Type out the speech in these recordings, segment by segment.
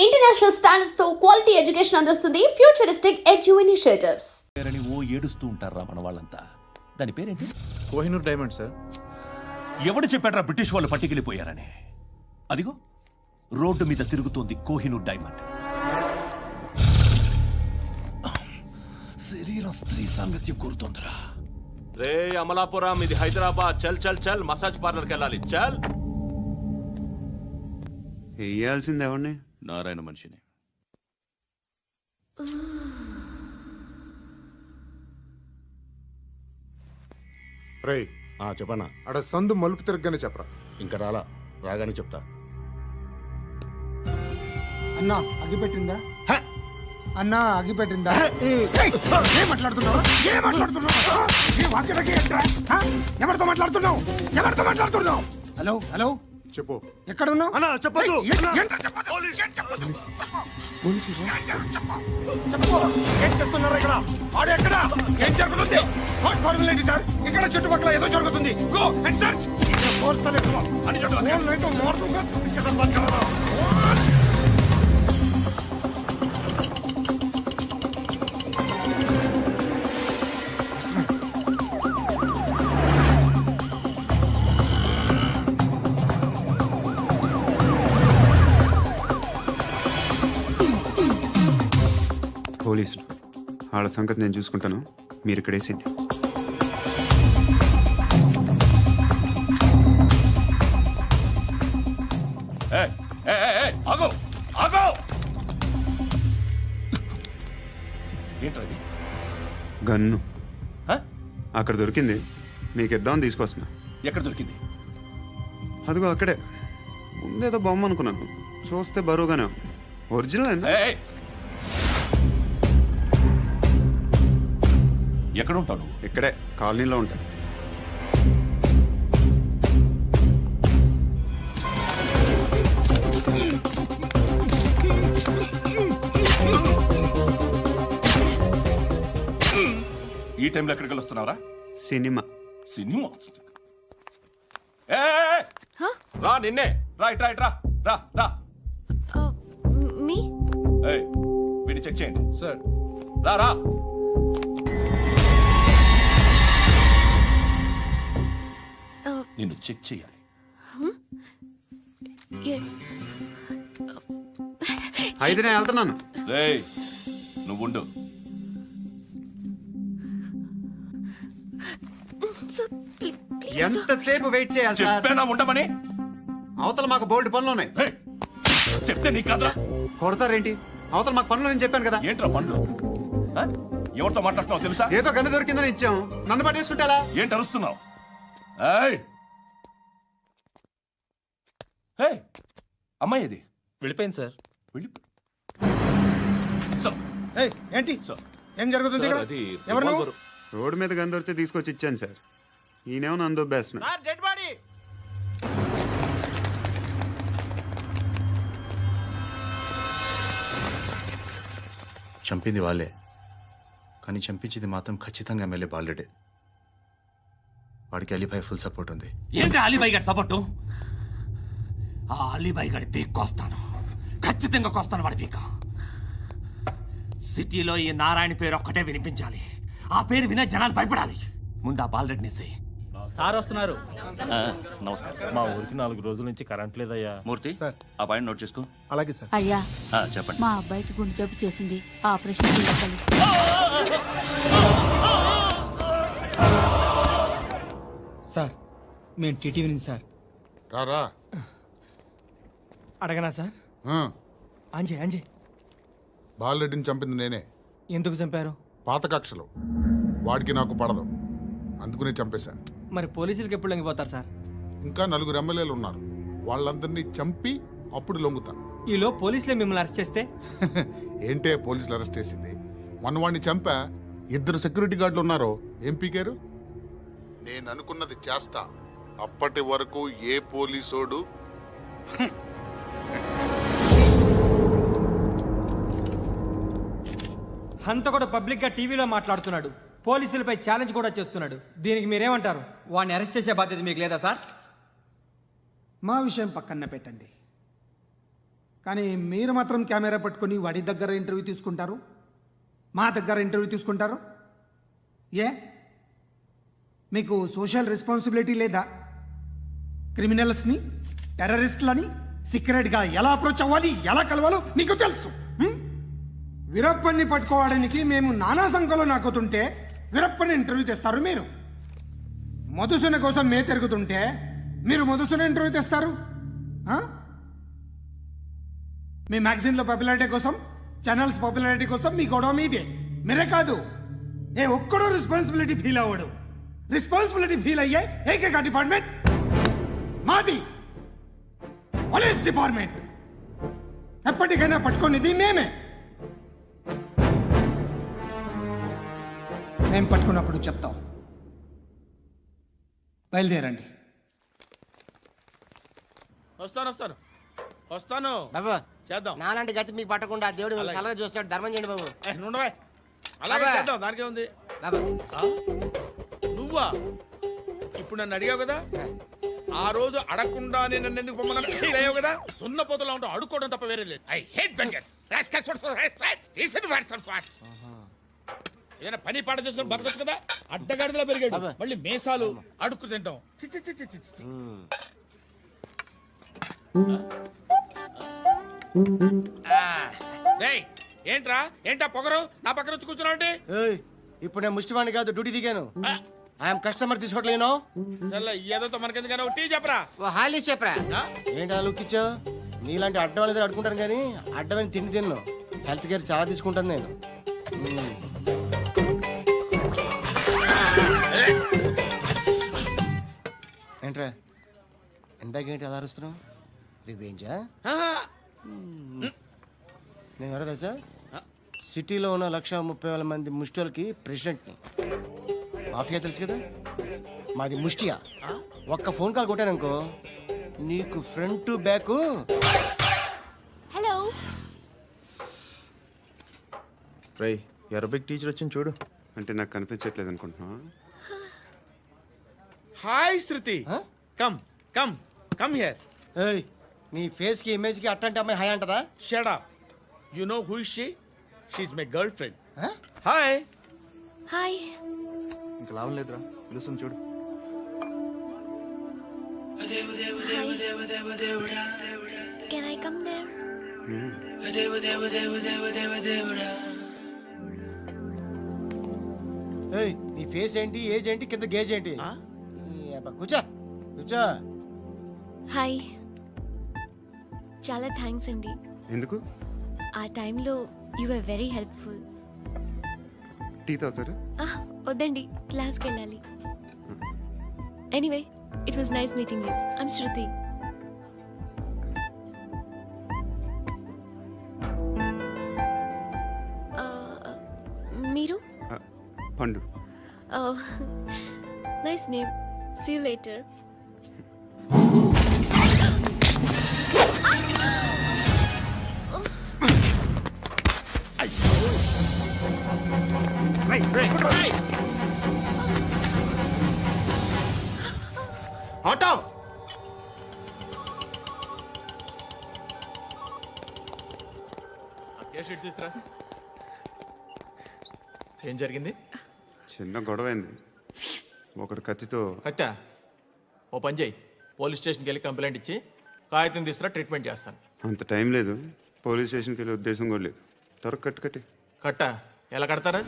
International standards తో quality education అందిస్తుంది futuristic edu initiatives. పేరని ఓ ఏడుస్తూ ఉంటారా మన వాళ్ళంతా. దాని పేరేంటి? Kohinoor diamond sir. ఎవడు చెప్పాడ్రా బ్రిటిష్ వాళ్ళు పట్టుకెళ్ళిపోయారని? అదిగో రోడ్డు మీద తిరుగుతోంది కోహినూర్ డైమండ్. శరీరం స్త్రీ సాంగత్యం కోరుతోందిరా. రే అమలాపురం, ఇది హైదరాబాద్. చల్ చల్ చల్, మసాజ్ పార్లర్కి వెళ్ళాలి. చల్. వేయాల్సింది ఎవరిని? నారాయణ మనిషిని. రే చెప్పనా అడ సందు మలుపు తిరగగానే చెప్పరా. ఇంకా రాగానే చెప్తా. అన్నా అగిపెట్టిందా? అన్నా అగిపెట్టిందా? ఏం మాట్లాడుతున్నావు? ఎవరితో మాట్లాడుతున్నావు? హలో హలో, చెప్పు. ఎక్కడ ఉన్నావు? అన్నా చెప్పదు. ఏం చేస్తున్నారు ఇక్కడ? ఆడు ఎక్కడ? ఏం జరుగుతుంది? వాట్ ఫార్మల్ ఏంటి సార్? ఇక్కడ చుట్టుపక్కల ఏదో జరుగుతుంది. Go and search. పోలీసులు వాళ్ళ సంగతి నేను చూసుకుంటాను, మీరు ఇక్కడ వేసేయండి. ఆగో ఆగో. ఏంటది? గన్ను హ? అక్కడ దొరికింది, మీకు ఇద్దామని తీసుకొస్తున్నా. ఎక్కడ దొరికింది? అదిగో అక్కడే. ముందేదో బొమ్మ అనుకున్నాను, చూస్తే బరువుగానే ఉంది. ఒరిజినల్ అండి. ఎక్కడ ఉంటావు నువ్వు? ఇక్కడే కాలనీలో ఉంటాయి. ఈ టైంలో ఎక్కడికి వస్తున్నావురా? సినిమా. సినిమా? రా, నిన్నే. రా ఇట్రా ఇట్రా. రా రా. మీ వీడిని చెక్ చేయండి సార్. రా రా. నిన్ను చెక్ చేయాలి. అయితే నేను వెళ్తున్నాను. రేయ్ నువ్వుండు. ఎంతసేపు వెయిట్ చేయాలి సార్? చెప్పేనా ఉండమని? అవతల మాకు బోల్డ్ పనులు ఉన్నాయి. రేయ్, చెప్తే నీకు కదా. కొడతారేంటి? అవతల మాకు పనులు నేను చెప్పాను కదా. ఏంట్రా పండ్లు? ఎవరితో మాట్లాడుతున్నావు తెలుసా? ఏదో గన్ను దొరికిందని ఇచ్చాం, నన్ను పట్టేసుకుంటా. ఏంటి అరుస్తున్నావు? అమ్మాయి ఇది వెళ్ళిపోయింది సార్. వెళ్ళి ఏంటి సార్. ఏం జరుగుతుంది ఇక్కడ? అది ఎవరు నువ్వు? రోడ్డు మీద గన్ను దొరికితే తీసుకొచ్చి ఇచ్చాను సార్. ఈయనేమో నన్ను దొబ్బేస్తున్నా. చంపింది వాళ్ళే, కానీ చంపించింది మాత్రం ఖచ్చితంగా ఎమ్మెల్యే బాలుడే. వాడికి అలీభాయ్ ఫుల్ సపోర్ట్ ఉంది. ఏంటి అలీబాయి గారి సపోర్టు? ఆ అలీబాయి గారి పీక్ కోస్తాను, ఖచ్చితంగా కోస్తాను వాడి పీక. సిటీలో ఈ నారాయణ పేరు ఒక్కటే వినిపించాలి. ఆ పేరు వినే జనాలు భయపడాలి. ముందు ఆ బాలరెడ్డి నేసి. సార్ వస్తున్నారు. నమస్కారం. మా ఊరికి 4 రోజుల నుంచి కరెంట్ లేదయ్యా. మూర్తి ఆ పాయింట్ నోట్ చేసుకో. అలాగే సార్. అయ్యా చెప్పండి. మా అబ్బాయికి గుండె జబ్బు చేసింది, ఆపరేషన్ చేయాలి. సార్ మేము టీటీవీ నుంచి సార్. రారా. అడగనా సార్? అంజే అంజే బాలరెడ్డిని చంపింది నేనే. ఎందుకు చంపారు? పాత కక్షలు. వాడికి నాకు పడదు, అందుకునే చంపేశా. మరి పోలీసులకి ఎప్పుడు లొంగిపోతారు సార్? ఇంకా 4 ఎమ్మెల్యేలు ఉన్నారు, వాళ్ళందరినీ చంపి అప్పుడు లొంగుతా. ఈలో పోలీసులే మిమ్మల్ని అరెస్ట్ చేస్తే? ఏంటే పోలీసులు అరెస్ట్ చేసింది? వాడిని చంపా. 2 సెక్యూరిటీ గార్డులు ఉన్నారు, ఏం పీకారు? నేను అనుకున్నది చేస్తా. అప్పటి వరకు ఏ పోలీసోడు హంతకుడు పబ్లిక్ గా టీవీలో మాట్లాడుతున్నాడు, పోలీసులపై ఛాలెంజ్ కూడా చేస్తున్నాడు. దీనికి మీరేమంటారు? వాడిని అరెస్ట్ చేసే బాధ్యత మీకు లేదా సార్? మా విషయం పక్కన పెట్టండి. కానీ మీరు మాత్రం కెమెరా పట్టుకొని వాడి దగ్గర ఇంటర్వ్యూ తీసుకుంటారు, మా దగ్గర ఇంటర్వ్యూ తీసుకుంటారు. ఏ మీకు సోషల్ రెస్పాన్సిబిలిటీ లేదా? క్రిమినల్స్ని, టెర్రరిస్టులని సీక్రెట్గా ఎలా అప్రోచ్ అవ్వాలి, ఎలా కలవాలో మీకు తెలుసు. వీరప్పన్ని పట్టుకోవడానికి మేము నానా సంఖ్యలో నాకుతుంటే వీరప్పని ఇంటర్వ్యూ తెస్తారు మీరు. మధుసూన కోసం మే తిరుగుతుంటే మీరు మధుసూన ఇంటర్వ్యూ తెస్తారు. మీ మ్యాగజైన్లో పాపులారిటీ కోసం, ఛానల్స్ పాపులారిటీ కోసం మీ గొడవ మీదే. మీరే కాదు, ఏ ఒక్కడో రెస్పాన్సిబిలిటీ ఫీల్ అవ్వడు. రెస్పాన్సిబిలిటీ ఫీల్ అయ్యే ఏకైక డిపార్ట్మెంట్ మాది, పోలీస్ డిపార్ట్మెంట్. ఎప్పటికైనా పట్టుకునేది మేమే. మేము పట్టుకున్నప్పుడు చెప్తాం. బయలుదేరండి. వస్తాను బాబు చేద్దాం. నాలాంటి గతి మీకు పట్టకుండా దేవుడు మిమ్మల్ని సలహా చూస్తాడు. ధర్మం చేయండి బాబు. నుండవే అలాగే అబ్బా. చేద్దాం, దానికే ఉంది. బాబు నువ్వా ఇప్పుడు నన్ను అడిగావు కదా, ఆ రోజు అడగకుండా నేను నన్ను ఎందుకు పొమ్మన్నా ఫీల్ అయ్యావు కదా. సున్న పోతలో ఉంటావు, అడుక్కోవడం తప్ప వేరే లేదు. I hate bangers. ఏదైనా పని పాట చేసుకుని బతకొచ్చు కదా. అడ్డగాడిదలా పెరిగాడు, మళ్ళీ మేసాలు అడుక్కు తింటాం. చి చి చి చి చి చి. రేయ్, ఏంట్రా ఏంటా పొగరు నా పక్కన వచ్చి కూర్చున్నావు అంటే? ఏయ్, ఇప్పుడు నేను ముష్టివాణి కాదు, డ్యూటీ దిగాను. ఐఎమ్ కస్టమర్ తీసుకోవట్లేను. ఏదో మనకెందుకైనా టీ చెప్పరా. ఓ హాలీస్ చెప్పరా. ఏంటి లుక్ ఇచ్చావు? నీలాంటి అడ్డం వాళ్ళ దగ్గర అడుకుంటాను కానీ అడ్డమైన తిండి తిన్ను. హెల్త్ కేర్ చాలా తీసుకుంటాను నేను. ఏంట్రా ఎందాకేంటి అలా అరుస్తున్నావు? రివేంజా? నేను ఎవరో తెలుసా? సిటీలో ఉన్న 130,000 మంది ముష్టిలకి ప్రెసిడెంట్ని. మాఫియా తెలుసు కదా, మాది ముష్టియా. ఒక్క ఫోన్ కాల్ కొట్టాననుకో నీకు ఫ్రంట్ టు బ్యాక్. హలో, రై అరబిక్ టీచర్ వచ్చింది చూడు. అంటే నాకు కనిపించట్లేదు అనుకుంటున్నా. Hi Shruti, come come come here. ఏయ్, నీ ఫేస్ కి ఇమేజ్ కి అట్టంటే అమ్మాయి హాయ్ అంటదా? Shut up. You know who is she? She is my girlfriend. Hi. Hi. ఇంకా లాభం లేదురా, పిలుస్తుంది చూడు. Can I come there? ఏయ్, నీ ఫేస్ ఏంటి, ఏజ్ ఏంటి, కింద గేజ్ ఏంటి? ఈ అబ్బా, కూర్చో కూర్చో. హాయ్, చాలా థ్యాంక్స్ అండి. ఎందుకు? ఆ టైంలో you are very helpful. Tea తాగుతారా? వద్దండి, క్లాస్కి వెళ్ళాలి. Anyway, it was nice meeting you. I'm Shruti. మీరు? Pandu. Nice name. See you later. Auto. తీసురా. ఏం జరిగింది? చిన్న గొడవ అయింది. ఒకడు కత్తితో. కట్టా, ఓ పని చేయి, పోలీస్ స్టేషన్కి వెళ్ళి కంప్లైంట్ ఇచ్చి కాగితం తీసుకురా, ట్రీట్మెంట్ చేస్తాను. అంత టైం లేదు, పోలీస్ స్టేషన్కి వెళ్ళే ఉద్దేశం కూడా లేదు. త్వరగా కట్టి. కట్టా, ఎలా కడతారా?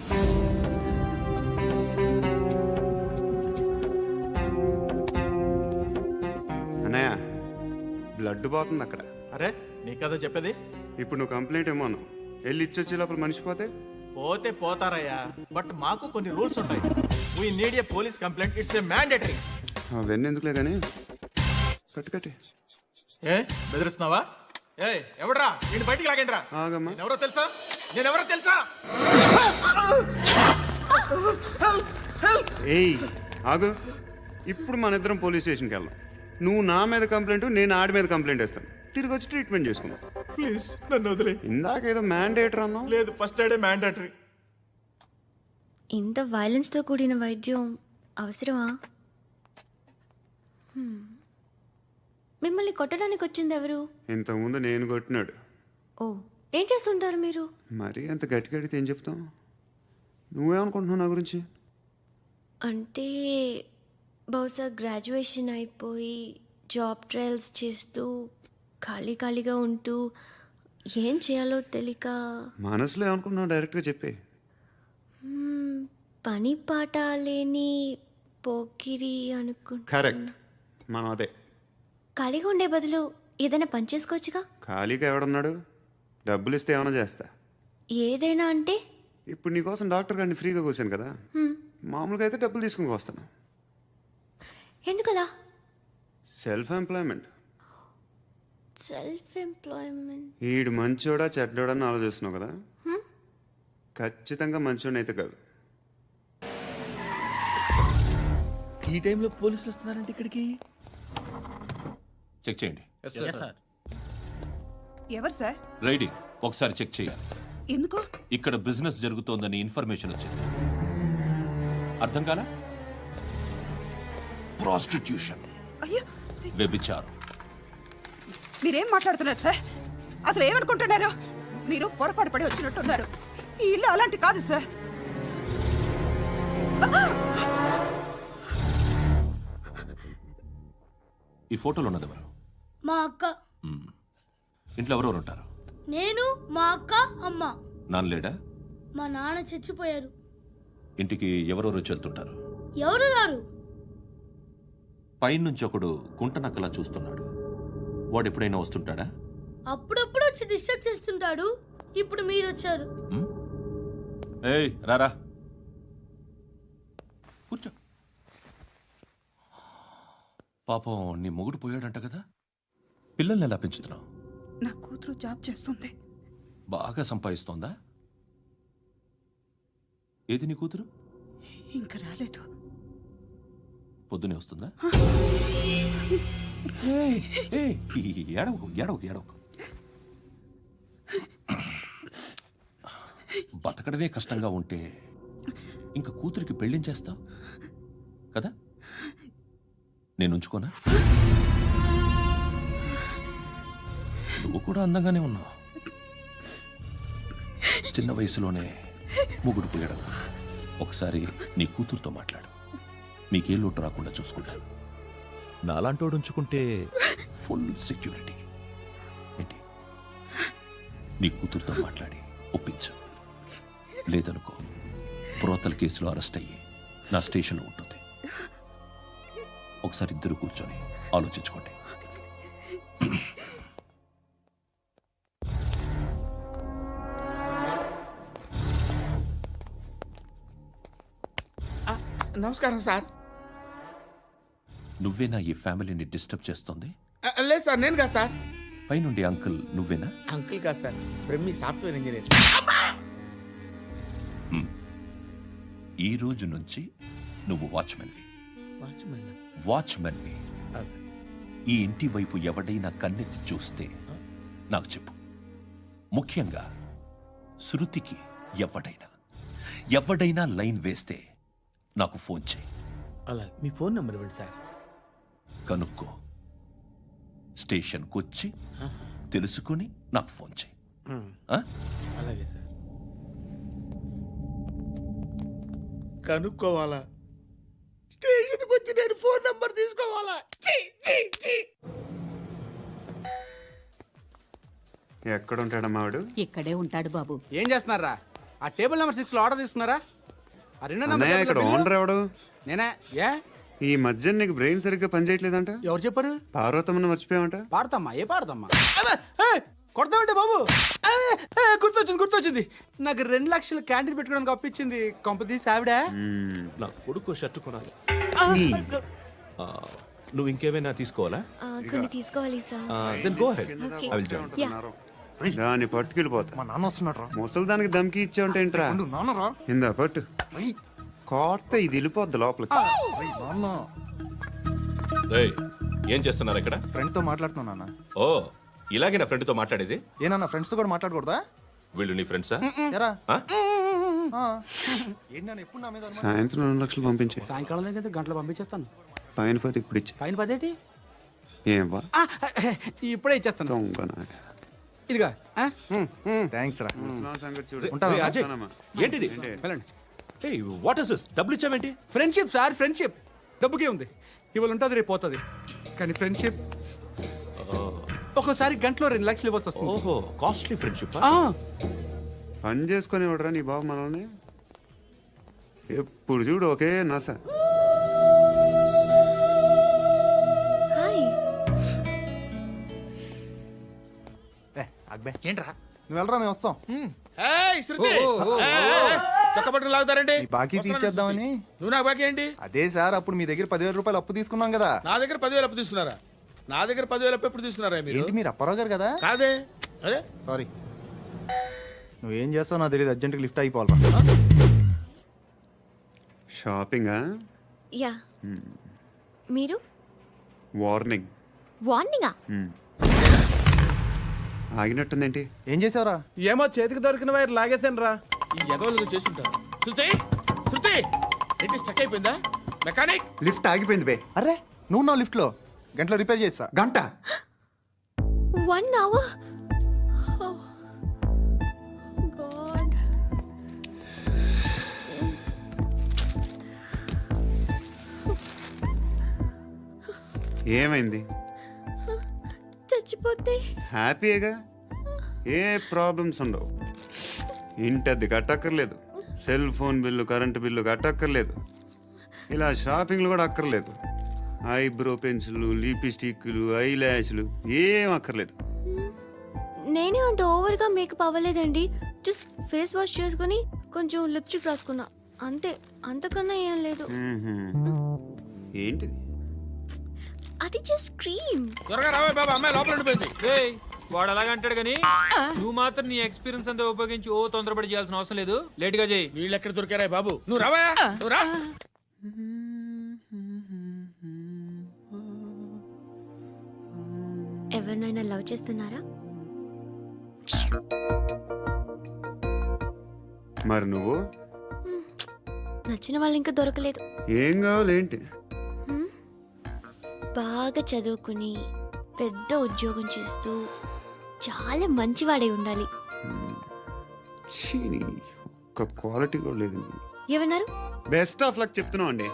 అన్నయ్య, బ్లడ్ పోతుంది అక్కడ. అరే, నీ కదా చెప్పేది. ఇప్పుడు నువ్వు కంప్లైంట్ ఏమో అన్నావు. వెళ్ళి ఇచ్చొచ్చే లోపల మనిషి పోతే పోతే పోతారయ్యా, బట్ మాకు కొన్ని రూల్స్ ఉంటాయి. We need a police complaint, it's a mandatory. అవన్నీ ఎందుకులే కానీ కట్టి. ఏ బెదిరిస్తున్నావా? ఏ ఎవడ్రా, నేను బయటికి లాగండిరా. ఆగమ్మా. నేనెవరో తెలుసా? ఏయ్ ఆగు. ఇప్పుడు మన ఇద్దరం పోలీస్ స్టేషన్కి వెళ్దాం. నువ్వు నా మీద కంప్లైంట్, నేను ఆడి మీద కంప్లైంట్ వేస్తాను. తిరిగి వచ్చి ట్రీట్మెంట్ చేసుకుందాం. ప్లీజ్ నన్ను వదిలే. ఇందాక ఏదో మ్యాండేటర్ అన్నావు. లేదు, ఫస్ట్ ఎయిడే మ్యాండేటరీ. ఇంత వైలెన్స్తో కూడిన వైద్యం అవసరమా? మిమ్మల్ని కొట్టడానికి వచ్చింది ఎవరు? ఇంతకుముందు నేను కొట్టినాడు. ఓ, ఏం చేస్తుంటారు మీరు? మరీ అంత గట్టిగా అడిగితే ఏం చెప్తాం? నువ్వేమనుకుంటున్నావు నా గురించి? అంటే బహుశా గ్రాడ్యుయేషన్ అయిపోయి జాబ్ ట్రయల్స్ చేస్తూ ఖాళీగా ఉంటూ ఏం చేయాలో తెలియక మనసులో ఏమనుకుంటున్నావు డైరెక్ట్గా చెప్పే. పని పాట లేని పోకిరి అనుకుంటా. కరెక్ట్, మనం అదే. ఖాళీగా ఉండే బదులు ఏదైనా పని చేసుకోవచ్చుగా. ఖాళీగా ఎవడున్నాడు? డబ్బులు ఇస్తే ఏమైనా చేస్తా. ఏదైనా అంటే? ఇప్పుడు నీకోసం డాక్టర్ గారిని ఫ్రీగా కూర్చాను కదా, మామూలుగా అయితే డబ్బులు తీసుకుని వస్తాను. ఎందుకలా? Self employment. Self employment. ఈడు మంచోడా చెడ్డోడా అని ఆలోచిస్తున్నావు కదా, ఖచ్చితంగా మంచోడని అయితే కాదు. ఈ టైంలో పోలీసులు వస్తున్నారంటే ఇక్కడికి. చెక్ చేయండి. ఎవరు సార్? రైడింగ్ ఒకసారి చెక్ చేయాలి. ఎందుకు? ఇక్కడ బిజినెస్ జరుగుతోందని ఇన్ఫర్మేషన్ వచ్చింది. అర్థం కాలా? ప్రాస్టిట్యూషన్, అయ్యో, వ్యభిచారం. మీరేం మాట్లాడుతున్నారు సార్? అసలు ఏమనుకుంటున్నారు? మీరు పొరపాటు పడి వచ్చినట్టున్నారు. ఈ ఇల్లు అలాంటి కాదు సార్. ఈ ఫోటోలో ఉన్నది ఎవరు? మా అక్క. ఇంట్లో ఎవరెవరు ఉంటారు? నేను, మా అక్క, అమ్మ. నాన్న లేడా? మా నాన్న చచ్చిపోయారు. ఇంటికి ఎవరెవరు వచ్చి వెళ్తుంటారు? ఎవరు రారు. పైనుంచి ఒకడు గుంట నక్కలా చూస్తున్నాడు. వాడు ఎప్పుడైనా వస్తుంటాడా? అప్పుడప్పుడు వచ్చి డిస్టర్బ్ చేస్తుంటాడు. ఇప్పుడు మీరు వచ్చారు. ఏయ్ రారా, కూర్చో. పాపం నీ మొగుడు పోయాడంట కదా, పిల్లల్ని ఎలా పెంచుతున్నావు? నా కూతురు జాబ్ చేస్తుంది. బాగా సంపాదిస్తోందా? ఏది నీ కూతురు? ఇంకా రాలేదు. పొద్దునే వస్తుందా? ఏయ్, ఏయ్, ఏడవకు ఏడవకు ఏడవకు. బతకడమే కష్టంగా ఉంటే ఇంక కూతురికి పెళ్ళించేస్తావు కదా? నేను ఉంచుకోనా? నువ్వు కూడా అందంగానే ఉన్నావు. చిన్న వయసులోనే ముగుడు పోయడం. ఒకసారి నీ కూతురుతో మాట్లాడు, నీకే లోటు రాకుండా చూసుకుంటా. నాలాంటోడు ఉంచుకుంటే ఫుల్ సెక్యూరిటీ. ఏంటి? నీ కూతురుతో మాట్లాడి ఒప్పించు. లేదనుకో బ్రోతల్ కేసులో అరెస్ట్ అయ్యి నా స్టేషన్లో ఉంటుంది. ఒకసారి ఇద్దరు కూర్చొని ఆలోచించుకోండి. నమస్కారం సార్. నువ్వేనా ఈ ఫ్యామిలీని డిస్టర్బ్ చేస్తుంది? లేదు సార్, నేను కాదు సార్. పైనుండి అంకుల్ నువ్వేనా? అంకుల్ కాదు సార్, బ్రహ్మి సాఫ్ట్వేర్ ఇంజనీర్. ఈ రోజు నుంచి నువ్వు వాచ్మెన్వి. వాచ్మెన్? వాచ్మెన్వి. ఈ ఇంటి వైపు ఎవడైనా కన్నెత్తి చూస్తే నాకు చెప్పు. ముఖ్యంగా శృతికి ఎవడైనా లైన్ వేస్తే నాకు ఫోన్ చేయి. అలా మీ ఫోన్ నెంబర్ ఇవ్వండి సార్. కనుక్కో, స్టేషన్కి వచ్చి తెలుసుకుని నాకు ఫోన్ చేయి. అలాగే సార్. కనుక్కోవాలా? స్టేషన్కి వచ్చి నేను ఫోన్ నంబర్ తీసుకోవాలా? ఎక్కడ ఉంటాడమ్మా వాడు? ఇక్కడే ఉంటాడు బాబు. ఏం చేస్తున్నారా? ఆ టేబుల్ నెంబర్ 6 లో ఆర్డర్ తీసుకున్నారా? ఆ రెండో నెంబర్ అన్నయ్య, ఇక్కడ ఓనర్ ఎవడు? నేనే. ఏ ఈ మధ్య నీకు బ్రెయిన్ సరిగ్గా పనిచేయట్లేదంట. ఎవరు చెప్పారు? పార్వతమ్మని మర్చిపోయామంట. పాడతామ్మా? ఏ పాడతామ్మా? కొడతామంటే బాబు. గుర్తొచ్చింది. నాకు 2 లక్షలు క్యాంటీన్ పెట్టుకోవడానికి అప్పించింది కొంపతీసి ఆవిడ. నా కొడుకు షర్ట్ కొనాలి. నువ్వు ఇంకేమైనా తీసుకోవాలా? కొన్ని తీసుకోవాలి sir. Then go ahead. Okay. I will join. Yeah. దాన్ని పట్టుకెళ్ళిపోతా. మా నాన్న వస్తున్నాడు రా. ముసలి దానికి దమ్కి ఇచ్చావుంటేంట్రా? నాన్న రా. ఇందా పట్టు. కోర్త ఇది వెళ్ళిపోద్ది లోపలికి. నాన్న రేయ్, ఏం చేస్తున్నారు ఇక్కడ? ఫ్రెండ్ తో మాట్లాడుతున్నా నాన్న. ఓ, ఇలాగే నా ఫ్రెండ్తో మాట్లాడేది? ఏనా ఫ్రెండ్స్ తో కూడా మాట్లాడకూడదా? వీళ్ళు నీ ఫ్రెండ్సా? ఎరా ఆ? ఏంటి నాన్న ఎప్పుడు నా మీద అనుమానం? సాయంత్రం 2 లక్షలు పంపించే. సాయంకాలం దగ్గర గంటలు పంపించేస్తాను. పైన 10 ఇప్పుడు ఇచ్చే. పైన 10 ఏం వా ఇప్పుడే ఇచ్చేస్తాను. దొంగ నాయ. ఇదిగా థ్యాంక్స్ రా. ముసలాం సంగతి చూడు. రేయ్, అజయ్, వస్తానమ్మా. ఏంటిది ఏంటి? వెళ్ళండి. What is this? డబ్బులు ఇచ్చావేంటి? Friendship sir, friendship. డబ్బుకే ఉంది, ఇవాళ ఉంటుంది రేపు పోతుంది. కానీ ఫ్రెండ్షిప్ ఒక్కోసారి గంటలో 2 లక్షలు ఇవ్వాల్సి వస్తుంది. ఓహో, కాస్ట్లీ ఫ్రెండ్షిప్. ఆ, పని చేసుకొని ఇవ్వడరా నీ బాబు మనల్ని? ఎప్పుడు చూడు ఒకే నస. హాయ్. అక్బే ఏంట్రా నువ్వు వెళ్ళరా, మేము వస్తాం. ఏయ్, శృతి! ఏయ్, చొక్కా పట్టుకుని లాగుతారండి? ఈ బాకీ తీర్చేద్దామని. నువ్వు నాకు బాకీ ఏంటి? అదే సార్, అప్పుడు మీ దగ్గర 10,000 రూపాయలు అప్పు తీసుకున్నాం కదా. నా దగ్గర 10,000 అప్పు తీసుకున్నారా? నా దగ్గర 10,000 అప్పు ఎప్పుడు తీసుకున్నారా మీరు? ఏంటి మీరు అప్పారావు గారు కదా? కాదే. అరే సారీ. నువ్వేం చేస్తావు నాకు తెలియదు, అర్జెంట్గా లిఫ్ట్ అయిపోవాలి. షాపింగా? యా. మీరు? వార్నింగ్. వార్నింగా? ఆగినట్టుందేంటి? ఏం చేసావురా? ఏమో చేతికి దొరికిన వైర్ లాగేసాను రా. ఈ ఎదవలు చేస్తుంటారు. శృతి! శృతి! ఏంటి స్టక్ అయిపోయిందా? మెకానిక్! లిఫ్ట్ ఆగిపోయింది బే. అరే నువ్వు నా లిఫ్ట్లో గంటలో రిపేర్ చేస్తా. గంట? 1 hour? Oh. God. ఏమైంది? చచ్చిపోతే? హ్యాపీగా, ఏ ప్రాబ్లమ్స్ ఉండవు. ఇంటి అద్దె కట్టక్కర్లేదు, cell phone bill, current bill కట్టక్కర్లేదు, ఇలా షాపింగ్లు కూడా అక్కర్లేదు. ఐబ్రో పెన్సిల్లు, లిప్స్టిక్లు, ఐ ల్యాష్లు ఏం అక్కర్లేదు. నేనే అంత ఓవర్గా మేకప్ అవ్వలేదండి. జస్ట్ ఫేస్ వాష్ చేసుకుని కొంచెం లిప్స్టిక్ రాసుకున్నా అంతే, అంతకన్నా ఏం లేదు. ఏంటిది? అది జస్ట్ క్రీమ్. త్వరగా రావే బాబా, అమ్మాయి లోపల ఉండిపోయింది. వాడు అలాగంటాడు కానీ నువ్వు మాత్రం నీ ఎక్స్పీరియన్స్ అంతా ఉపయోగించి ఓ తొందరపడి చేయాల్సిన అవసరం లేదు. లేట్ గా చేయి. వీళ్ళు ఎక్కడ దొరికారా బాబు? నువ్వు రావా, నువ్వు రా. ఎవరినైనా లవ్ చేస్తున్నారా? మరి నువ్వు? నచ్చిన వాళ్ళు ఇంకా దొరకలేదు. ఏం కావాలి ఏంటి? బాగా చదువుకుని పెద్ద ఉద్యోగం చేస్తూ చాలా మంచివాడై ఉండాలి. ఒక్క క్వాలిటీ కూడా లేదు. ఏమన్నారు? బెస్ట్ ఆఫ్ లక్ చెప్తున్నావు అండి.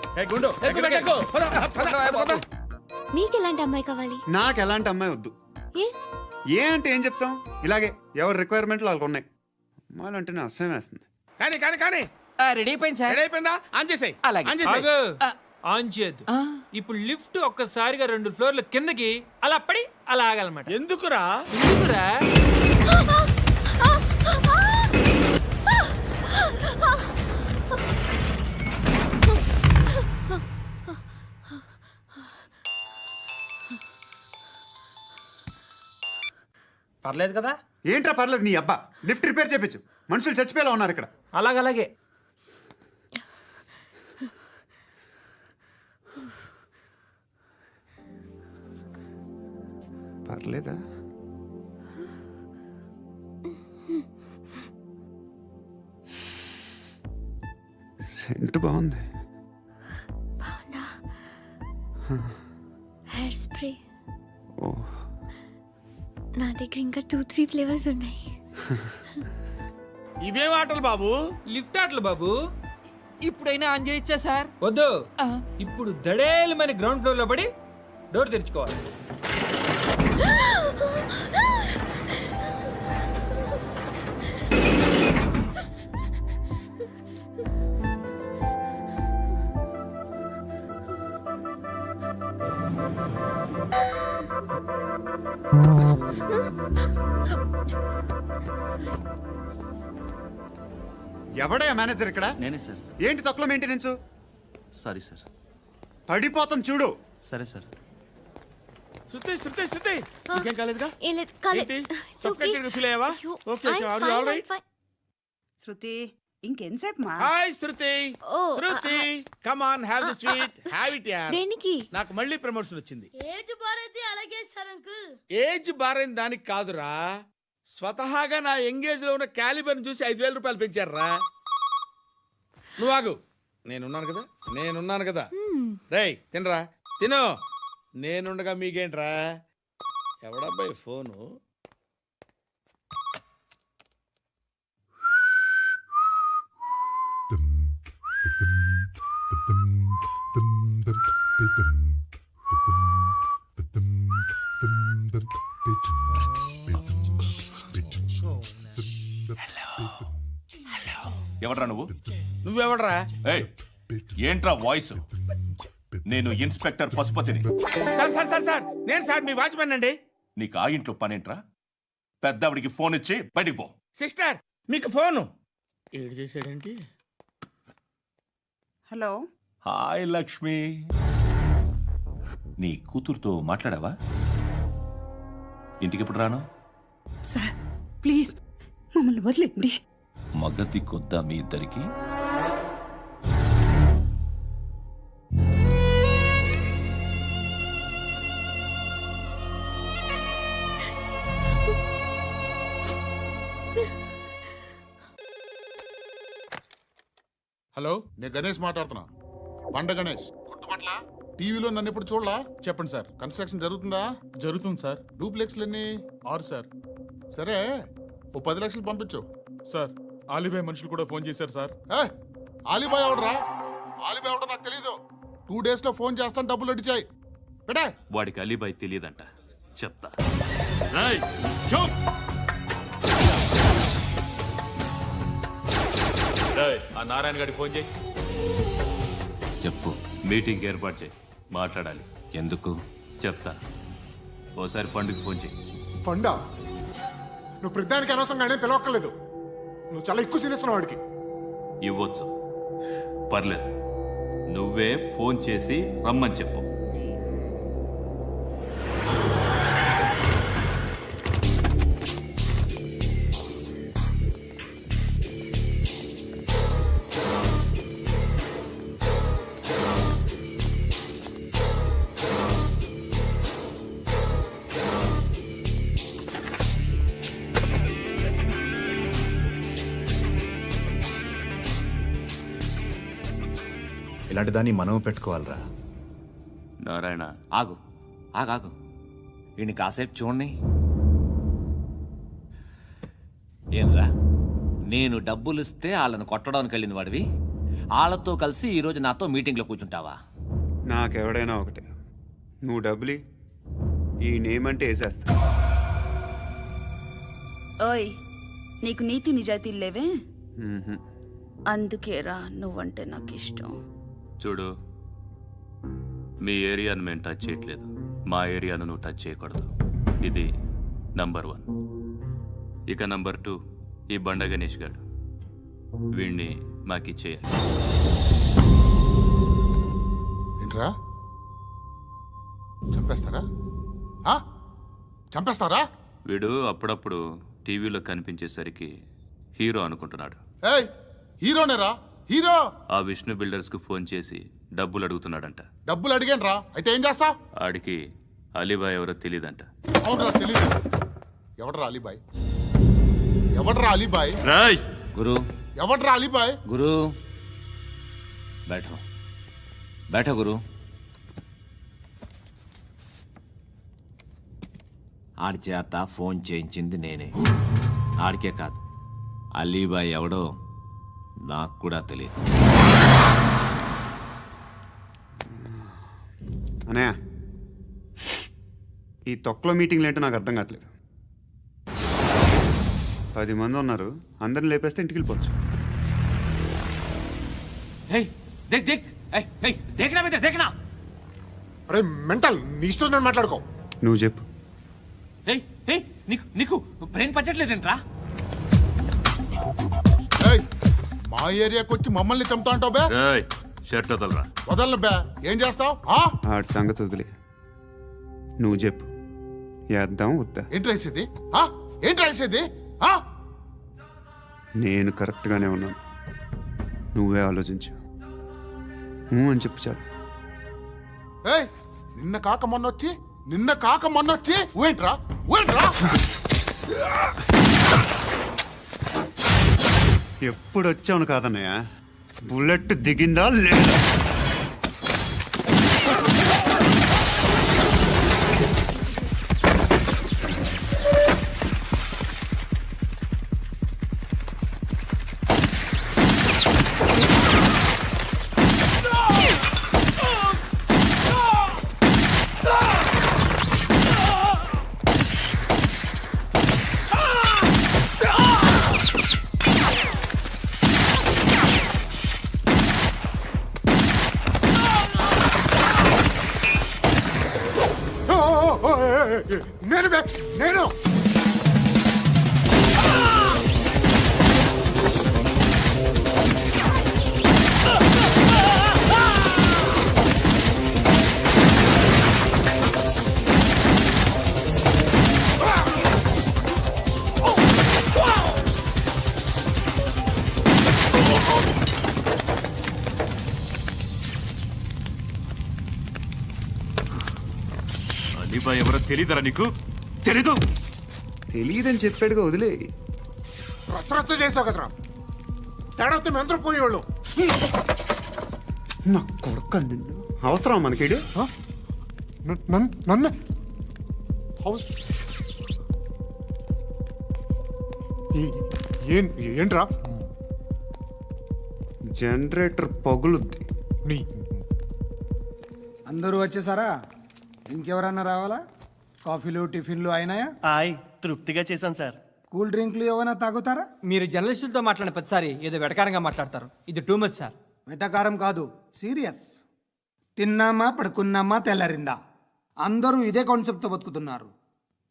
మీకు ఎలాంటి అమ్మాయి కావాలి? నాకు ఎలాంటి అమ్మాయి వద్దు. ఏ అంటే ఏం చెప్తాం, ఇలాగే ఎవరి రిక్వైర్మెంట్లు వాళ్ళకు ఉన్నాయి. అమ్మాయిలు అంటేనే అసహ్యం వేస్తుంది. కానీ కానీ కానీ రెడీ అయిపోయింది సార్. రెడీ అయిపోయిందా? ఆన్ చేసేయ్. ఆన్ చేసేయ్. ఆన్ చేయద్దు. ఇప్పుడు లిఫ్ట్ ఒక్కసారిగా 2 ఫ్లోర్ల కిందకి అలా పడి అలా ఆగాలన్నమాట. ఎందుకురా? ఎందుకురా? పర్లేదు కదా? ఏంట్రా పర్లేదు నీ అబ్బా. లిఫ్ట్ రిపేర్ చేయించు, మనుషులు చచ్చిపోయేలా ఉన్నారు ఇక్కడ. అలాగే పర్లేదా? సెంట్ బాగుంది. బాగుందా? Hair spray. ఓ, నా దగ్గర ఇంకా 2-3 ఫ్లేవర్స్ ఉన్నాయి. ఇవేం ఆటలు బాబు? లిఫ్ట్ ఆటలు బాబు. ఇప్పుడైనా ఆన్ చేయొచ్చా సార్? వద్దు. ఇప్పుడు దడేలు మన గ్రౌండ్ ఫ్లోర్ లో పడి డోర్ తెరుచుకోవాలి. ఎవడయ్యా మేనేజర్ ఇక్కడ? నేనే సార్. ఏంటి తక్కువ మెయింటెనెన్స్? Sorry sir. పడిపోతాం చూడు. సరే సార్. శృతి శృతి శృతి, ఇంకేం కాలేదుగా? ఏం లేదు, కాలేదు. ఏంటి? Suffocated గా feel అయ్యావా? Okay, okay, are you all right? శృతి ఇంకెంతసేపు మా? Hi Shruti. Oh, Shruti, come on, have the sweet, have it యార్. దేనికి? నాకు మళ్ళీ ప్రమోషన్ వచ్చింది. ఏజ్ బారైతే అలాగే సార్ అంకుల్. ఏజ్ బారైన దానికి కాదురా, స్వతహాగా నా ఎంగేజ్ లో ఉన్న క్యాలిబర్ చూసి 5,000 రూపాయలు పెంచారా. నువ్వు ఆగు, నేనున్నాను కదా. రేయ్ తినరా, తిను. నేనుండగా మీకేంట్రా? ఎవడబ్బాయి ఫోను? ఎవడ్రా నువ్వు? నువ్వెవడరా? ఏయ్, ఏంట్రా వాయిస్? నేను ఇన్స్పెక్టర్ పశుపతిని. సార్ సార్ సార్ సార్ నేను సార్ మీ వాచ్మెన్ అండి. నీకు ఆ ఇంట్లో పనేంట్రా? పెద్దవిడికి ఫోన్ ఇచ్చి బయటికి పో. సిస్టర్ మీకు ఫోను. ఏడు చేశాడేంటి? Hello hi Lakshmi. నీ కూతురుతో మాట్లాడావా? ఇంటికి ఎప్పుడు రాను? సార్ ప్లీజ్ మమ్మల్ని వదిలేండి. మగతి కొద్దా మీ ఇద్దరికి? హలో, నేను గణేష్ మాట్లాడుతున్నా. బండ గణేష్ గుర్తుపట్ల? టీవీలో నన్ను ఎప్పుడు చూడలా? చెప్పండి సార్. కన్స్ట్రక్షన్ జరుగుతుందా? జరుగుతుంది సార్. డూప్లెక్స్లు ఎన్ని? 6 సార్. సరే, ఓ 10 లక్షలు పంపించు. సార్ ఆలిబాయ్ మనుషులు కూడా ఫోన్ చేశారు సార్. ఆలిబాయ్ ఎవడరా? ఆలిబాయ్ ఎవడో నాకు తెలీదు. 2 days లో ఫోన్ చేస్తాను, డబ్బులు అడిచాయి. పెడే. వాడికి అలీబాయ్ తెలియదంట, చెప్తా. ఆ నారాయణ గారికి ఫోన్ చేయి. చెప్పు. మీటింగ్ ఏర్పాటు చేయి, మాట్లాడాలి. ఎందుకు? చెప్తా. ఓసారి పండుగ ఫోన్ చేయి. పండా, నువ్వు ప్రతిదానికి అనవసరంగానే పిలవక్కర్లేదు. నువ్వు చాలా ఎక్కువ సీనిస్తున్నావు వాడికి. ఇవ్వచ్చు, పర్లేదు. నువ్వే ఫోన్ చేసి రమ్మని చెప్పు. ఇలాంటి దాన్ని మనం పెట్టుకోవాలరా. నారాయణ, ఆగు ఆగాగు, వీడిని కాసేపు చూడండి. ఏంరా, నేను డబ్బులు ఇస్తే వాళ్ళని కొట్టడానికి వెళ్ళిన వాడివి, వాళ్ళతో కలిసి ఈరోజు నాతో మీటింగ్లో కూర్చుంటావా? నాకెవడైనా ఒకటే. నువ్వు డబ్బులి, ఈ నేమ్ అంటే వేసేస్తా. ఓయ్, నీకు నీతి నిజాయితీలు లేవే? మ్మ్హ. అందుకేరా నువ్వంటే నాకు ఇష్టం. చూడు, మీ ఏరియాను మేము టచ్ చేయట్లేదు, మా ఏరియాను నువ్వు టచ్ చేయకూడదు. ఇది నంబర్ 1. ఇక నంబర్ 2, ఈ బండ గణేష్ గారు, వీణ్ణి మాకిచ్చేయాలి. ఏంట్రా, చంపేస్తారా? చంపేస్తారా? వీడు అప్పుడప్పుడు టీవీలో కనిపించేసరికి హీరో అనుకుంటున్నాడు. ఏయ్, హీరోనేరా, హీరో. ఆ విష్ణు బిల్డర్స్కు ఫోన్ చేసి డబ్బులు అడుగుతున్నాడంట. డబ్బులు అడిగాను రా, అయితే ఏం చేస్తా? ఆడికి అలీబాయ్ ఎవరో తెలియదంట. అవునరా, తెలీదు. ఎవడరా అలీబాయ్? ఎవడరా అలీబాయ్? రాయ్ గురు, ఎవడరా అలీబాయ్? గురు బైఠో బైఠో గురు. ఆడి చేత ఫోన్ చేయించింది నేనే. ఆడికే కాదు, అలీబాయ్ ఎవడో నాకు కూడా తెలియదు. అనయ్య, ఈ తొక్కలో మీటింగ్లు ఏంటో నాకు అర్థం కావట్లేదు. 10 మంది ఉన్నారు, అందరిని లేపేస్తే ఇంటికి వెళ్ళిపోవచ్చు. అరే మెంటల్, నీ ఇష్టం నేను మాట్లాడుకో. నువ్వు చెప్పు. నీకు బ్రెయిన్ పచ్చట్లేదంట్రా? మా ఏరియాకి వచ్చి మమ్మల్ని చంపుతా అంటావు బే? షర్ట్ వదలరా. వదలను బే. ఏం చేస్తావు? ఆడి సంగతి వదిలే, నువ్వు చెప్పు. వేద్దాం వద్దా? ఏంటి రాసేది? ఏంటి రాసేది? నేను కరెక్ట్గానే ఉన్నాను, నువ్వే ఆలోచించు. అని చెప్పు చాలు. నిన్న కాక మొన్నొచ్చి ఊయంట్రా. ఎప్పుడు వచ్చావును కాదన్నయ్య, బుల్లెట్ దిగిందా లేదా? జాతా ఎవరో తెలీదరా నీకు? తెలీదు? తెలియదని చెప్పాడుగా, వదిలే. రచ్చ చేస్తావు కదరా, తేడా వస్తే మెంతరం పోయేవాళ్ళు. నా కొడుకు అవసరం మనకిడు. నన్ను ఏంట్రా? జనరేటర్ పగులుద్ది. నీ అందరూ వచ్చేసారా? ఇంకెవరన్నా రావాలా? కాఫీలు టిఫిన్లు అయినాయా? తృప్తిగా చేశాను సార్. కూల్ డ్రింక్లు ఏమైనా తాగుతారా? మీరు జర్నలిస్టులతో మాట్లాడిన ప్రతిసారి ఏదో వెటకారంగా మాట్లాడతారు. ఇది టూ మచ్ సార్. వెటకారం కాదు, సీరియస్. తిన్నామా పడుకున్నామా తెల్లరిందా, అందరూ ఇదే కాన్సెప్ట్తో బతుకుతున్నారు.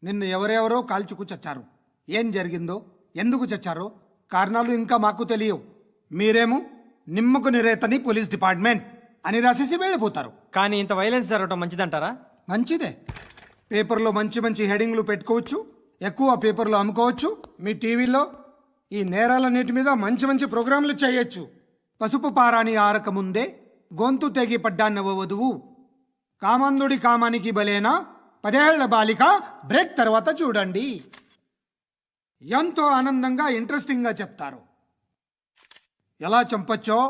నిన్ను ఎవరెవరో కాల్చుకు చచ్చారు. ఏం జరిగిందో, ఎందుకు చచ్చారో కారణాలు ఇంకా మాకు తెలియవు. మీరేమో నిమ్మకు నిరేతని పోలీస్ డిపార్ట్మెంట్ అని రాసేసి వెళ్ళిపోతారు. కానీ ఇంత వైలెన్స్ జరగడం మంచిదంటారా? మంచిదే. పేపర్లో మంచి మంచి హెడింగ్లు పెట్టుకోవచ్చు, ఎక్కువ పేపర్లు అమ్ముకోవచ్చు. మీ టీవీలో ఈ నేరాలన్నిటి మీద మంచి మంచి ప్రోగ్రాంలు చేయొచ్చు. పసుపు పారాని ఆరక ముందే గొంతు తెగి పడ్డాన్నవ వధువు, కామందుడి కామానికి బలేనా 10 ఏళ్ల బాలిక బ్రేక్ తర్వాత చూడండి. ఎంతో ఆనందంగా ఇంట్రెస్టింగ్గా చెప్తారు. ఎలా చంపచ్చో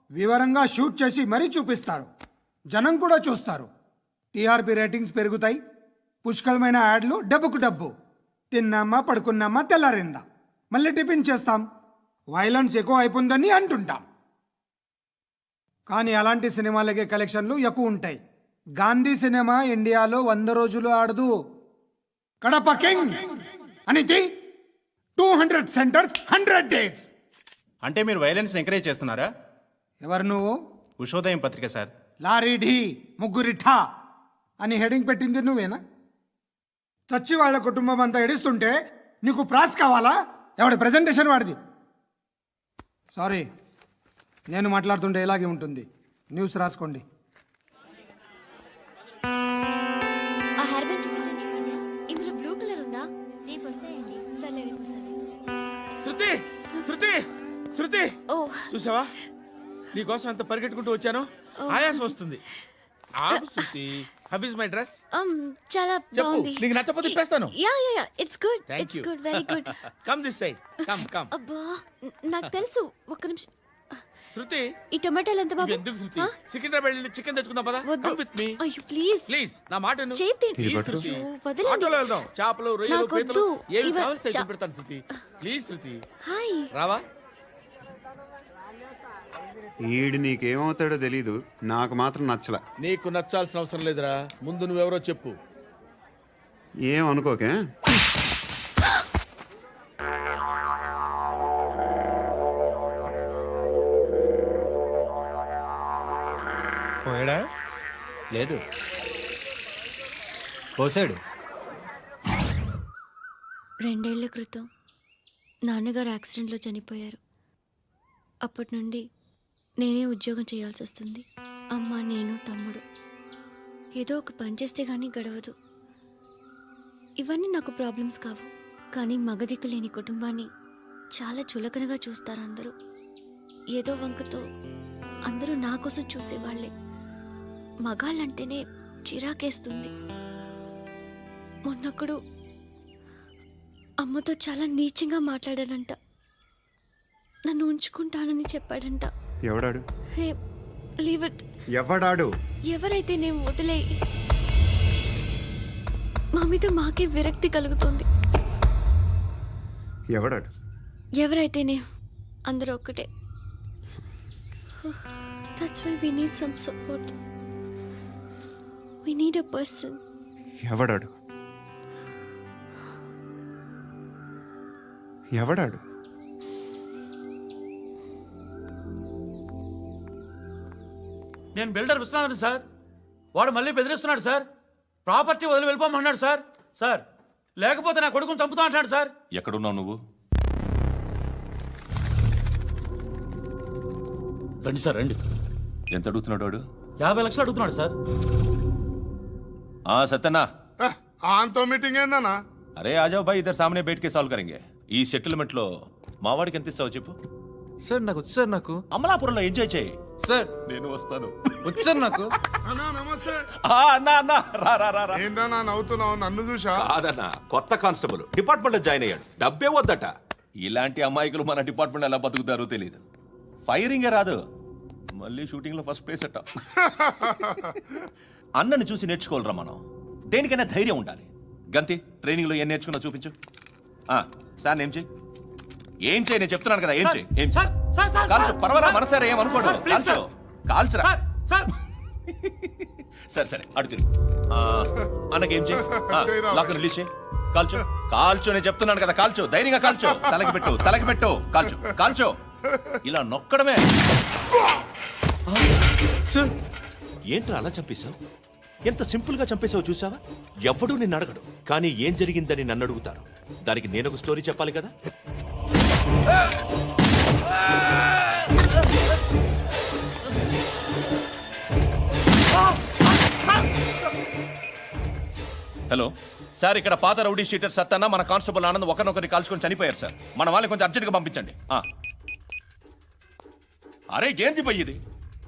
వివరంగా షూట్ చేసి మరీ చూపిస్తారు. జనం కూడా చూస్తారు. టీఆర్పీ రేటింగ్స్ పెరుగుతాయి. పుష్కలమైన యాడ్లు, డబ్బుకు డబ్బు. తిన్నామా పడుకున్నామా తెల్లారిందా, మళ్ళీ టిఫిన్ చేస్తాం. వైలెన్స్ ఎక్కువ అయిపోయిందని అంటుంటాం. కానీ అలాంటి సినిమాలకే కలెక్షన్లు ఎక్కువ ఉంటాయి. గాంధీ సినిమా ఇండియాలో 100 రోజులు ఆడదు. కడప కింగ్ అనితి 200 సెంటర్స్ 100 డేస్. అంటే మీరు వైలెన్స్ ఎంకరేజ్ చేస్తున్నారా? ఎవరు నువ్వు? ఉషోదయం పత్రిక సార్. లారీ ఢీ ముగ్గురిఠా అని హెడింగ్ పెట్టింది నువ్వేనా? చచ్చి వాళ్ళ కుటుంబం అంతా ఎడుస్తుంటే నీకు ప్రాస్ కావాలా? ఎవడి ప్రెజెంటేషన్ వాడిది. సారీ, నేను మాట్లాడుతుంటే ఇలాగే ఉంటుంది. న్యూస్ రాసుకోండి. ఆ హెయిర్ బ్యాండ్ చూపించండి. ఇందులో బ్లూ కలర్ ఉందా? రేపు వస్తాయండి. సర్లే, రేపు వస్తాను. శృతి శృతి శృతి, ఓ చూసావా నీకోసం ఎంత పరిగెట్టుకుంటూ వచ్చాను. ఆయాసం వస్తుంది. ఆగు Shruti. How is my dress? చాలా చెప్పు. బాగుంది. నీకు నచ్చకపోతే తిప్పేస్తాను. Yeah yeah yeah, it's good. Thank it's you. Good, very good. Come this side. Come. అబ్బా, నాకు తెలుసు. ఒక్క నిమిషం. శృతి, ఈ టొమాటోలు ఎంత బాబు? ఎందుకు శృతి? సికింద్రాబాద్ వెళ్ళి చికెన్ తెచ్చుకుందాం పదా. వద్దు. కమ్ విత్ మీ అయ్యో ప్లీజ్ ప్లీజ్. నా మాట విను. చేతి ప్లీజ్ శృతి. వదలండి. ఆటోలో వెళ్దాం. చేపలు, రొయ్యలు, నాకు పీతలు వద్దు. ఏమి ఇవ- కావాల్సి తెచ్చి పెడతాను శృతి. Please Shruti. హాయ్. రావా? ఈడు నీకేమవుతాడో తెలీదు, నాకు మాత్రం నచ్చలా. నీకు నచ్చాల్సిన అవసరం లేదురా. ముందు నువ్వెవరో చెప్పు. ఏమనుకోకే. పోయాడా? లేదు, పోసాడు. 2 ఏళ్ల క్రితం నాన్నగారు యాక్సిడెంట్లో చనిపోయారు. అప్పటి నుండి నేనే ఉద్యోగం చేయాల్సి వస్తుంది. అమ్మ, నేను, తమ్ముడు. ఏదో ఒక పని చేస్తే కానీ గడవదు. ఇవన్నీ నాకు ప్రాబ్లమ్స్ కావు. కానీ మగదిక్కు లేని కుటుంబాన్ని చాలా చులకనగా చూస్తారు అందరూ. ఏదో వంకతో అందరూ నా కోసం చూసేవాళ్లే. మగాళ్ళంటేనే చిరాకేస్తుంది. మొన్నొక్కడు అమ్మతో చాలా నీచంగా మాట్లాడాడంట. నన్ను ఉంచుకుంటానని చెప్పాడంట. ఎవడాడు? హే, లీవ్ ఇట్. ఎవడాడు? ఎవరైతే నేను వదిలే. మా మీద మాకే విరక్తి కలుగుతుంది. ఎవడాడు? ఎవరైతేనే అందరూ ఒక్కటే. That's why we need some support. We need a person. ఎవడాడు? ఎవడాడు? నేను బిల్డర్ విశ్వనాథన్ సార్. వాడు మళ్ళీ బెదిరిస్తున్నాడు సార్. ప్రాపర్టీ వదిలి వెళ్ళిపోమన్నాడు సార్. సార్, లేకపోతే నా కొడుకుని చంపుతా అంటున్నాడు సార్. ఎక్కడున్నావు నువ్వు? రండి సార్, రండి. ఎంత అడుగుతున్నాడు వాడు? 50 లక్షలు అడుగుతున్నాడు సార్. సత్యనా, ఆంతో మీటింగ్ ఏందన్నా? అరే ఆజావ్ భాయ్, ఇద్దరు సామనే బయట కే సాల్వ్ కరెంగే. ఈ సెటిల్మెంట్ లో మావాడికి ఎంత ఇస్తావు చెప్పు. సార్ నాకు వచ్చు సార్. నాకు అమలాపురంలో ఎంజాయ్ చేయి. సార్ నేను వస్తాను. వచ్చు సార్ నాకు. అన్నా నమస్తే. అన్నా అన్నా రా రా రా రా. ఏందన్నా నవ్వుతున్నావు? నన్ను చూసా? కాదన్నా, కొత్త కానిస్టేబుల్ డిపార్ట్మెంట్ లో జాయిన్ అయ్యాడు. డబ్బే వద్దట. ఇలాంటి అమాయకులు మన డిపార్ట్మెంట్ ఎలా బతుకుతారో తెలియదు. ఫైరింగే రాదు, మళ్ళీ షూటింగ్ లో ఫస్ట్ ప్లేస్ అట్ట. అన్నని చూసి నేర్చుకోవాలరా మనం. దేనికైనా ధైర్యం ఉండాలి. గంతి, ట్రైనింగ్ లో ఏం నేర్చుకున్నా చూపించు. సార్ ఏం చేయి, ఏం చేయి, నేను చెప్తున్నాను కదా. ఏం చేయి, ఏం సార్ సార్ సార్ కాల్చు, పర్వాలా, మనసారా ఏమనుకోడు. సార్, ప్లీజ్ కాల్చు, కాల్చురా. సార్ సార్ సరే సరే, అడు తిరుగు. అన్నకేం చేయి, లాక్ రిలీజ్ చేయి. కాల్చు కాల్చు, నేను చెప్తున్నాను కదా. కాల్చు, ధైర్యంగా కాల్చు. తలకి పెట్టు, తలకి పెట్టు. కాల్చు కాల్చు, ఇలా నొక్కడమే. ఏంట్రా అలా చంపేశావు? ఎంత సింపుల్ గా చంపేశావు చూసావా? ఎవడూ నిన్ను అడగడు, కానీ ఏం జరిగిందని నన్ను అడుగుతారు. దానికి నేను ఒక స్టోరీ చెప్పాలి కదా. హలో సార్, ఇక్కడ పాత రౌడీ షీటర్ సత్తన్న మన కానిస్టేబుల్ ఆనంద్ ఒకరినొకరిని కాల్చుకొని చనిపోయారు సార్. మన వాళ్ళని కొంచెం అర్జెంట్గా పంపించండి. అరే ఏంది పోయి ఇది?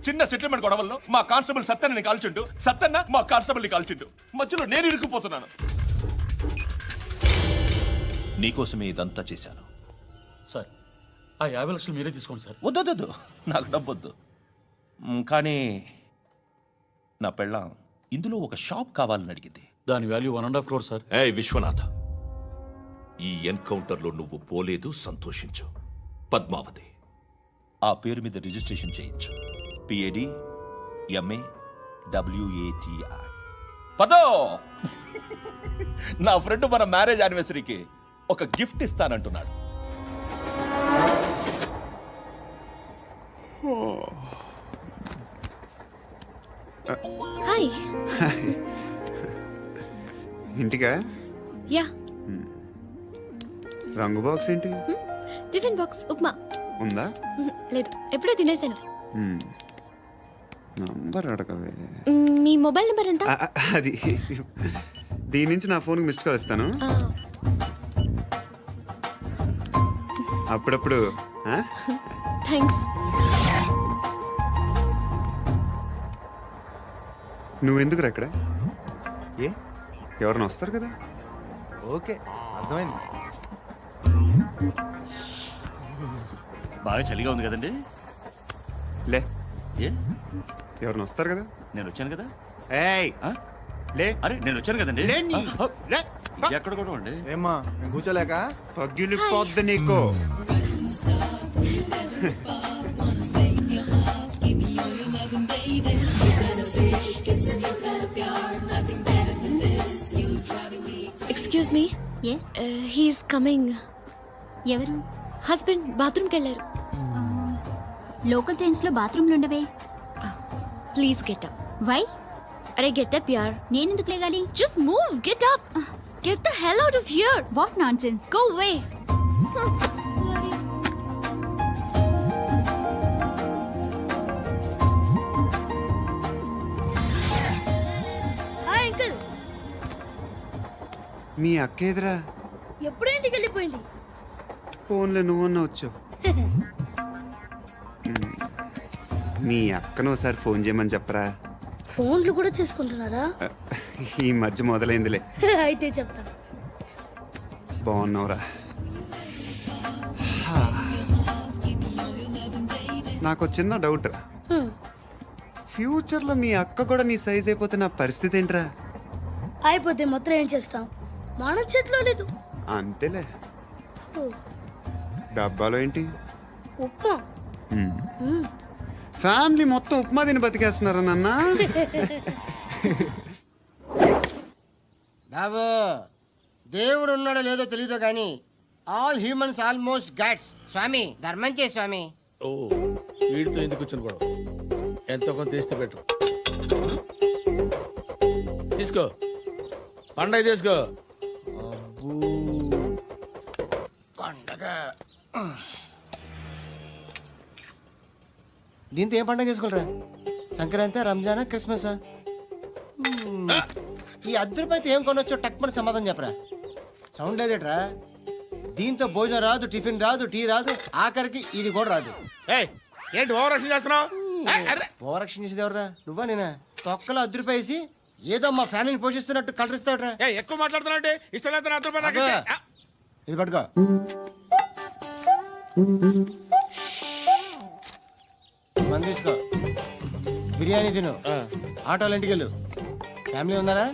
చిన్న సెటిల్మెంట్ గొడవల్లో మా కానిస్టేబుల్ సత్తన్నని కాల్చుండు, సత్తన్న మా కానిస్టేబుల్ని కాల్చుండు. మధ్యలో నేను ఇరుక్కుపోతున్నాను. నీకోసమే ఇదంతా చేశాను. సార్ ఆ 50 లక్షలు మీరే తీసుకోండి సార్. వద్దొద్దు, నాకు డబ్బొద్దు. కానీ నా పెళ్ళాం ఇందులో ఒక షాప్ కావాలని అడిగింది. దాని వాల్యూ 1.5 crore సార్. ఏయ్ విశ్వనాథ, ఈ ఎన్కౌంటర్లో నువ్వు పోలేదు, సంతోషించు. పద్మావతి ఆ పేరు మీద రిజిస్ట్రేషన్ చేయించు. PAD MA WATI. పదో, నా ఫ్రెండ్ మన మ్యారేజ్ యానివర్సరీకి ఒక గిఫ్ట్ ఇస్తానంటున్నాడు. హాయ్. ఇంటికా? యా. రంగు బాక్స్ ఏంటి? Tiffin box upma. ఉందా? లేదు, ఎప్పుడో తినేసాను. నంబర్ అడగవే. మీ మొబైల్ నెంబర్ ఎంత? అది దీని నుంచి నా ఫోన్కి మిస్డ్ కాల్ ఇస్తాను. అప్పుడప్పుడు. థ్యాంక్స్. నువ్వెందుకురా ఇక్కడ? ఏ ఎవరైనా వస్తారు కదా. ఓకే, అర్థమైంది. బాగా చలిగా ఉంది కదండి. లే, ఏ ఎవరైనా వస్తారు కదా. నేను వచ్చాను కదా. ఏయ్ లే. అరే నేను వచ్చాను కదండి. లే. ఎక్కడ కూడా అండి. ఏమ్మా కూర్చోలేక? తగ్గిలిపోద్ది నీకు. Excuse me. He's coming. ఎవరు? హస్బెండ్ బాత్రూమ్కి వెళ్ళారు. లోకల్ ట్రైన్స్ లో బాత్రూమ్లు ఉండవే. Please get up. వై? అరే గెట్ అప్ యార్. నేనెందుకు లేగాలి? Just move, get up. Get the hell out of here. What nonsense. Go away. Hi uncle. మీ అక్క ఎదురా? ఎప్పుడు ఇంటికి వెళ్ళిపోయింది? ఫోన్లో నువ్వన్నా వచ్చు. మీ అక్కను ఒకసారి ఫోన్ చేయమని చెప్పరా. ఫోన్లు కూడా చేసుకుంటున్నారా? ఈ మధ్య మొదలైందిలే. అయితే చెప్తా. బాగున్నావురా? నాకు చిన్న డౌట్. ఫ్యూచర్లో మీ అక్క కూడా నీ సైజ్ అయిపోతే నా పరిస్థితి ఏంట్రా? అయిపోతే మొత్తం ఏం చేస్తాం? మన చేతిలో లేదు. అంతేలే. డబ్బాలో ఏంటి? ఉప్మా. ఫ్యామిలీ మొత్తం ఉప్మా తిని బతికేస్తున్నారా నాన్న? బాబు, దేవుడు ఉన్నాడో లేదో తెలియదు కానీ ఆల్ హ్యూమన్స్ ఆల్మోస్ట్ గాడ్స్. స్వామి ధర్మం చే స్వామి. ఓ వీడితో ఎందుకు వచ్చిన గొడవ? ఎంతో కొంత తీస్తే పెట్టు. తీసుకో, పండగ తీసుకో. పండగ దీంతో ఏం పండగ చేసుకోలేరా? సంక్రాంతి, రంజానా, క్రిస్మసా? ఈ ₹10 ఏం కొనొచ్చో టక్మని సమాధానం చెప్పరా. సౌండ్ లేదేట్రా? దీంతో భోజనం రాదు, టిఫిన్ రాదు, టీ రాదు, ఆఖరికి ఇది కూడా రాదు. ఏంటి ఓవర్ యాక్షన్ చేస్తున్నావు? ఓవరాక్షన్ చేసేది ఎవరా? నువ్వా నేనా? తొక్కలో అద్దరిపేసి ఏదో మా ఫ్యామిలీని పోషిస్తున్నట్టు కలరిస్తాడ్రా. ఎక్కువ మాట్లాడుతున్నావు ఇష్టం లేదు నా రూపాయలు నాకు ఇచ్చే. ఇది పట్టుకో. మంది తీసుకో, బిర్యానీ తిను, ఆటోలు ఇంటికి వెళ్ళు. ఫ్యామిలీ ఉన్నారా?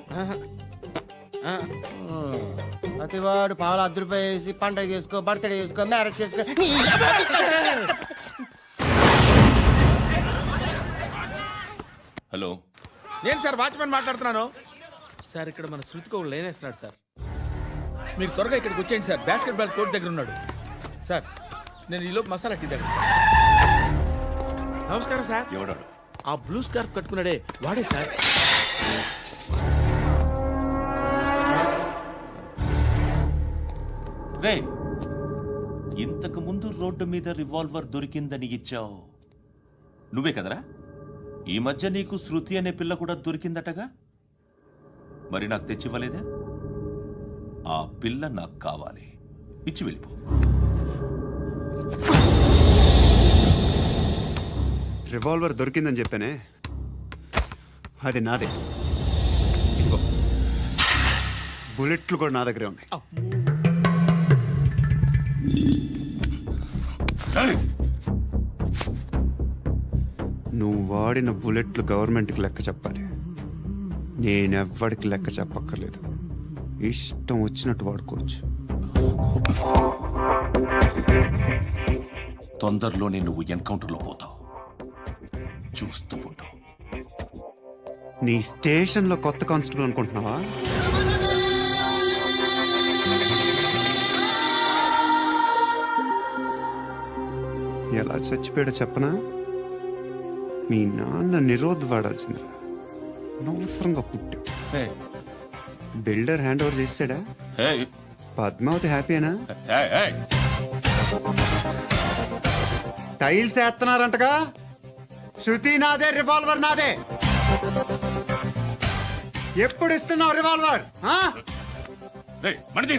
ప్రతివాడు పావులు అద్దరిపేసి పండగ చేసుకో, బర్త్డే చేసుకో, మ్యారేజ్ చేసుకో. హలో, నేను సార్ వాచ్మెన్ మాట్లాడుతున్నాను సార్. ఇక్కడ మన శృతికో లేనేస్తున్నాడు సార్. మీరు త్వరగా ఇక్కడికి వచ్చేయండి సార్. బాస్కెట్ బాల్ కోర్ట్ దగ్గర ఉన్నాడు సార్. నేను ఈలోపు మసాలా టీ దగ్గర. నమస్కారం సార్. ఎవడాడు? ఆ బ్లూ స్కార్ఫ్ కట్టుకున్నాడే వాడే సార్. రే, ఇంతకు ముందు రోడ్డు మీద రివాల్వర్ దొరికిందని ఇచ్చావు నువ్వే కదరా? ఈ మధ్య నీకు శృతి అనే పిల్ల కూడా దొరికిందటగా, మరి నాకు తెచ్చివ్వలేదే? ఆ పిల్ల నాకు కావాలి, ఇచ్చి వెళ్ళిపో. రివాల్వర్ దొరికిందని చెప్పానే, అది నాదే. ఇదిగో, బుల్లెట్లు కూడా నా దగ్గరే ఉన్నాయి. నువ్వు వాడిన బుల్లెట్లు గవర్నమెంట్కి లెక్క చెప్పాలి. నేనెవ్వడికి లెక్క చెప్పక్కర్లేదు. ఇష్టం వచ్చినట్టు వాడుకోవచ్చు. తొందరలోనే నువ్వు ఎన్కౌంటర్లో పోతావు, చూస్తూ ఉంటావు. నీ స్టేషన్లో కొత్త కానిస్టేబుల్ అనుకుంటున్నావా? ఎలా చచ్చిపోయాడో చెప్పనా? మీ నాన్న నిరోధ్ వాడాల్సింది. అనవసరంగా పుట్టావు. బిల్డర్ హ్యాండ్ ఓవర్ చేసాడా? పద్మావతి హ్యాపీనా? టైల్స్ వేస్తున్నారంటగా. శృతి నాదే, రివాల్వర్ నాదే. ఎప్పుడు ఇస్తున్నావు రివాల్వర్? మణి